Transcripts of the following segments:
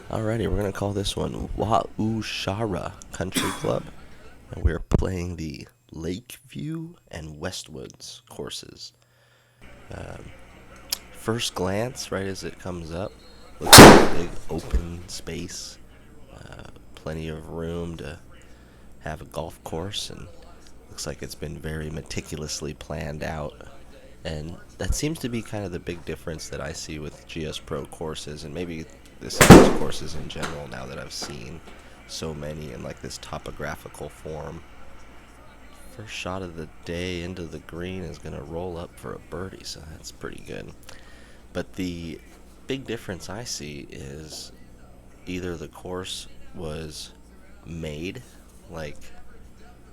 Alrighty, we're gonna call this one Waushara Country Club, and we're playing the Lakeview and Westwoods courses. Um, First glance, right as it comes up, looks like a big open space, plenty of room to have a golf course, and looks like it's been very meticulously planned out. And that seems to be kind of the big difference that I see with GSPRO courses, and maybe this courses in general now that I've seen so many in like this topographical form. First shot of the day into the green is going to roll up for a birdie, so that's pretty good. But the big difference I see is either the course was made, like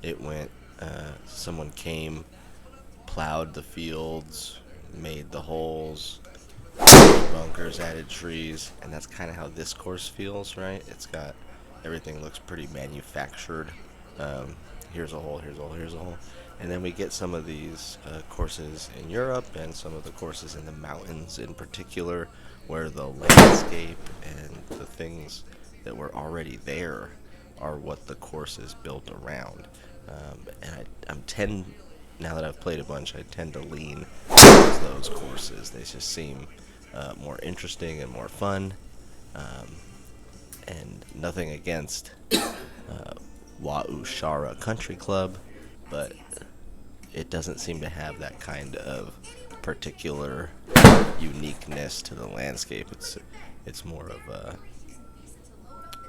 it went, someone came, plowed the fields, made the holes, bunkers, added trees, and that's kind of how this course feels, right? It's got everything looks pretty manufactured. Um, here's a hole, here's a hole, here's a hole, and then we get some of these courses in Europe and some of the courses in the mountains in particular, where the landscape and the things that were already there are what the course is built around. I'm tend now that I've played a bunch, I tend to lean towards those courses. They just seem more interesting and more fun. Um, and nothing against Waushara Country Club, but it doesn't seem to have that kind of particular uniqueness to the landscape. It's more of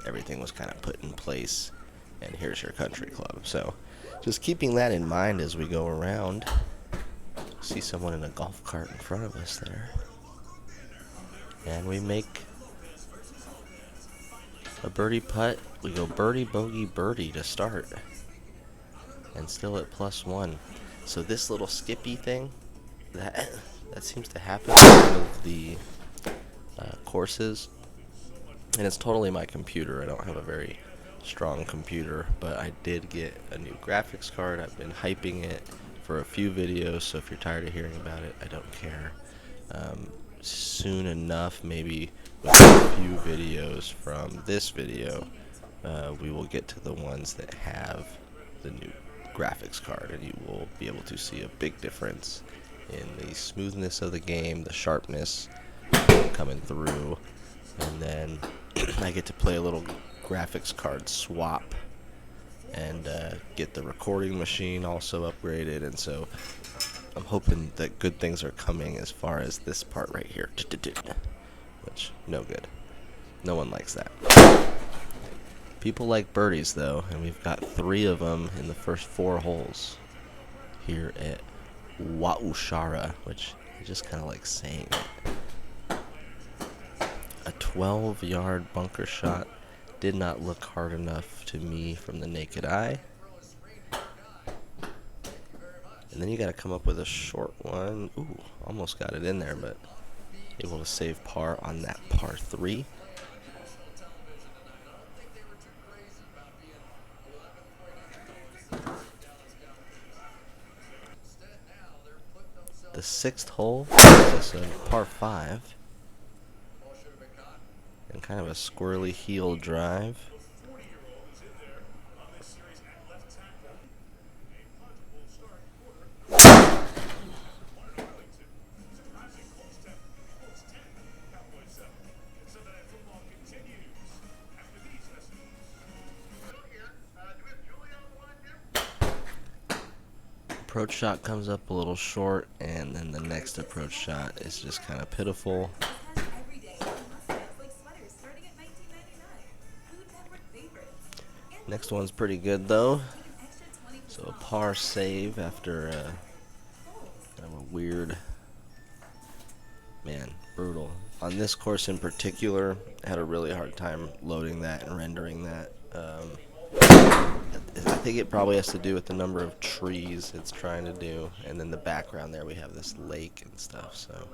everything was kind of put in place, and here's your country club. So just keeping that in mind as we go around. See someone in a golf cart in front of us there. And we make a birdie putt. We go birdie, bogey, birdie to start. And still at +1. So this little skippy thing, that seems to happen in one of the courses. And it's totally my computer. I don't have a very strong computer, but I did get a new graphics card. I've been hyping it for a few videos, so if you're tired of hearing about it, I don't care. Soon enough, maybe with a few videos from this video, we will get to the ones that have the new graphics card, and you will be able to see a big difference in the smoothness of the game, the sharpness coming through, and then I get to play a little graphics card swap and get the recording machine also upgraded, and so I'm hoping that good things are coming as far as this part right here, which no good. No one likes that. People like birdies though, and we've got 3 of them in the first 4 holes here at Waushara, which I just kind of like saying it. A 12-yard bunker shot did not look hard enough to me from the naked eye. And then you got to come up with a short one. Ooh, almost got it in there, but able to save par on that par 3. The 6th hole is a par 5. And kind of a squirrely heel drive. Approach shot comes up a little short, and then the next approach shot is just kind of pitiful. Next one's pretty good though. So a par save after kind of a weird, brutal. On this course in particular, I had a really hard time loading that and rendering that. I think it probably has to do with the number of trees it's trying to do, and then the background there we have this lake and stuff, so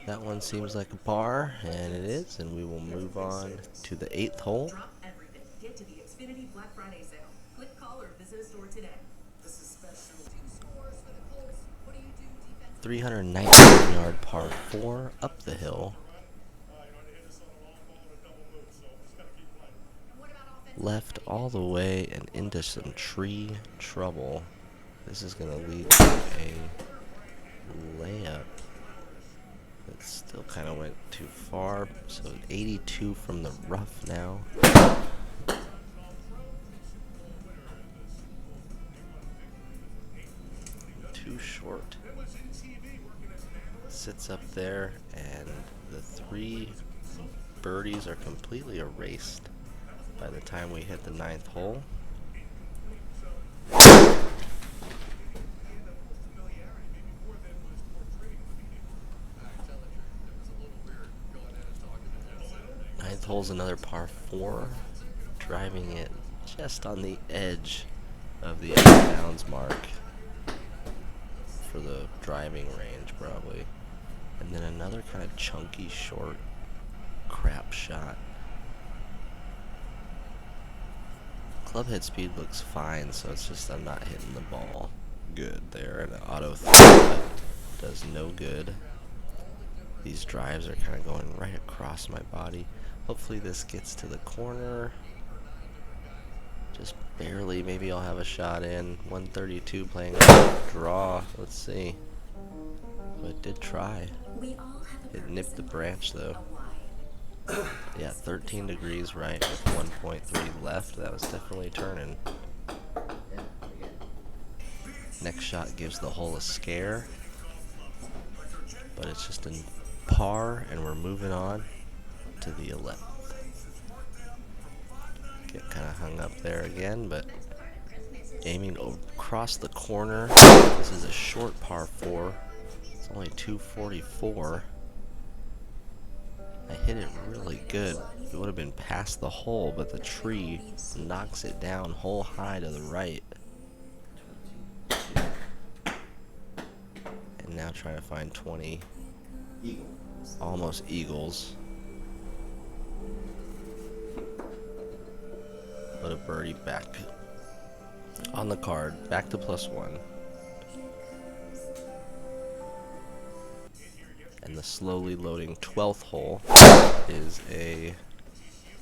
that one seems like a par, and it is, and we will move on to the 8th hole. 319-yard par 4 up the hill. Left all the way and into some tree trouble. This is going to lead to a layup. It still kind of went too far, so 82 from the rough now. Too short. Sits up there, and the 3 birdies are completely erased by the time we hit the 9th hole. Ninth hole's another par 4, driving it just on the edge of the out of bounds mark for the driving range, probably. And then another kind of chunky, short, crap shot. Club head speed looks fine, so it's just I'm not hitting the ball good there, and an auto throw does no good. These drives are kind of going right across my body. Hopefully this gets to the corner. Just barely. Maybe I'll have a shot in. 132 playing draw. Let's see. But it did try. It nipped the branch though. Yeah, 13 degrees right with 1.3 left. That was definitely turning. Next shot gives the hole a scare. But it's just in par, and we're moving on to the 11th. Get kind of hung up there again, but aiming across the corner. This is a short par 4. It's only 244. I hit it really good. It would have been past the hole, but the tree knocks it down hole high to the right. And now trying to find 20. Almost eagles. But a birdie back on the card. Back to +1. And the slowly loading 12th hole is a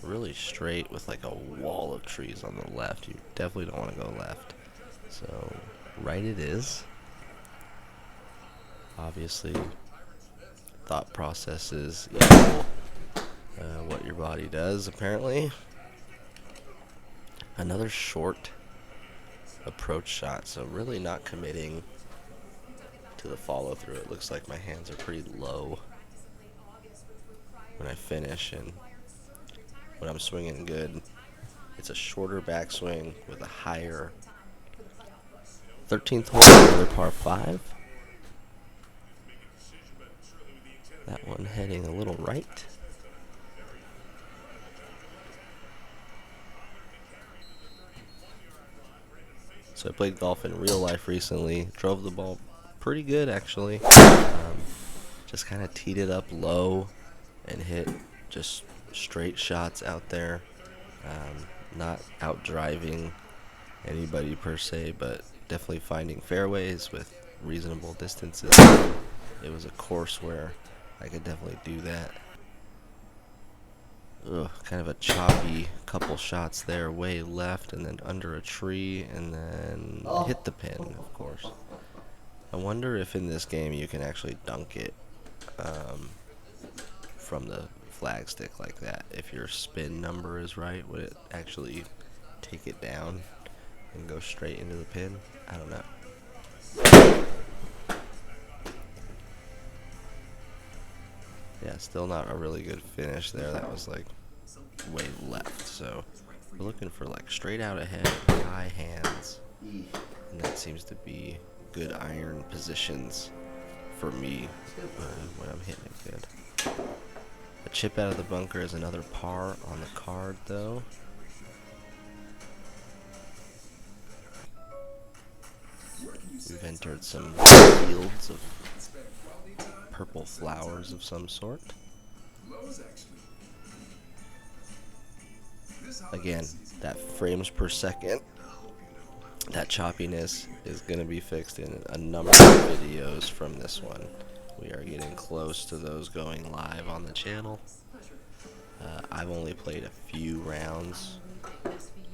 really straight with like a wall of trees on the left. You definitely don't want to go left. So right it is. Obviously, thought process is equal what your body does, apparently. Another short approach shot, so really not committing to the follow through. It looks like my hands are pretty low when I finish, and when I'm swinging good, it's a shorter backswing with a higher 13th hole, another par 5. That one heading a little right. So I played golf in real life recently. Drove the ball pretty good, actually. Just kind of teed it up low and hit just straight shots out there. Not out driving anybody per se, but definitely finding fairways with reasonable distances. It was a course where I could definitely do that. Kind of a choppy couple shots there, way left, and then under a tree, and then hit the pin, of course. I wonder if in this game you can actually dunk it from the flag stick like that. If your spin number is right, would it actually take it down and go straight into the pin? I don't know. Yeah, still not a really good finish there. That was like way left. So we're looking for like straight out ahead, high hands. And that seems to be good iron positions for me when I'm hitting it good. A chip out of the bunker is another par on the card though. We've entered some fields of purple flowers of some sort. Again, that frames per second That choppiness is going to be fixed in a number of videos from this one. We are getting close to those going live on the channel. I've only played a few rounds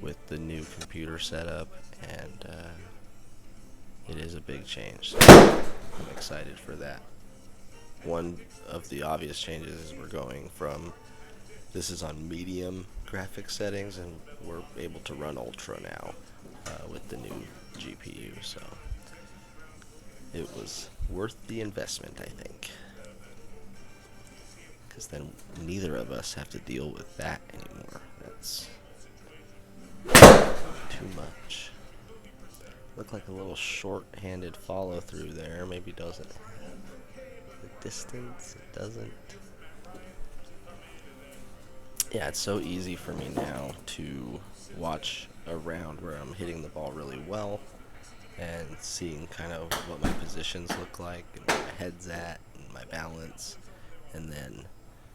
with the new computer setup, and it is a big change. So I'm excited for that. One of the obvious changes is we're going from, this is on medium graphics settings, and we're able to run ultra now with the new GPU. So it was worth the investment, I think, because then neither of us have to deal with that anymore. That's too much. Looked like a little short-handed follow through there. Maybe doesn't have the distance. It doesn't. Yeah, it's so easy for me now to watch a round where I'm hitting the ball really well and seeing kind of what my positions look like and where my head's at and my balance, and then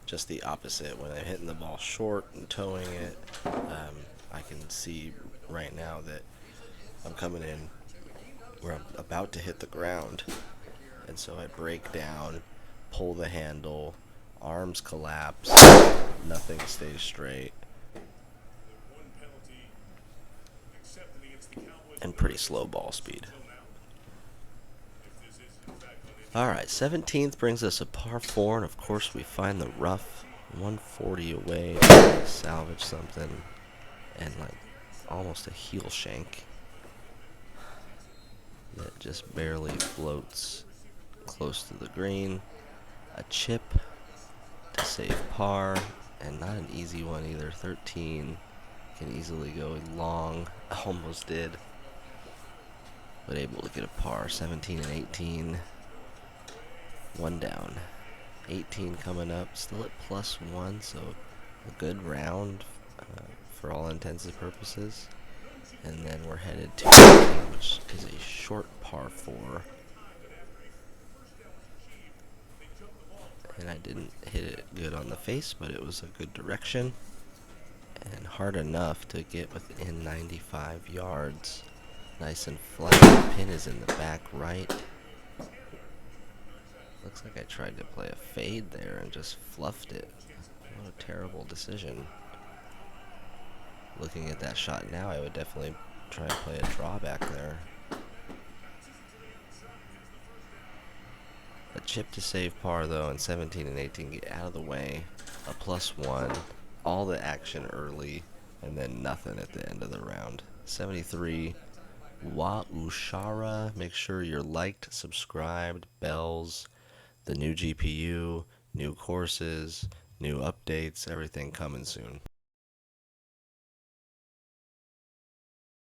just the opposite when I'm hitting the ball short and towing it. I can see right now that I'm coming in where I'm about to hit the ground, and so I break down, pull the handle, arms collapse, nothing stays straight, and pretty slow ball speed. Alright, 17th brings us a par 4, and of course we find the rough, 140 away to salvage something, and like almost a heel shank that just barely floats close to the green. A chip to save par, and not an easy one either. 13 can easily go long, almost did, but able to get a par. 17 and 18, one down. 18 coming up, still at +1, so a good round for all intents and purposes. And then we're headed to 18, which is a short par 4. And I didn't hit it good on the face, but it was a good direction and hard enough to get within 95 yards. Nice and flat. The pin is in the back right. Looks like I tried to play a fade there and just fluffed it. What a terrible decision. Looking at that shot now, I would definitely try and play a drawback there. A chip to save par though, and 17 and 18 get out of the way. A +1, all the action early, and then nothing at the end of the round. 73, Waushara. Make sure you're liked, subscribed, bells, the new GPU, new courses, new updates, everything coming soon.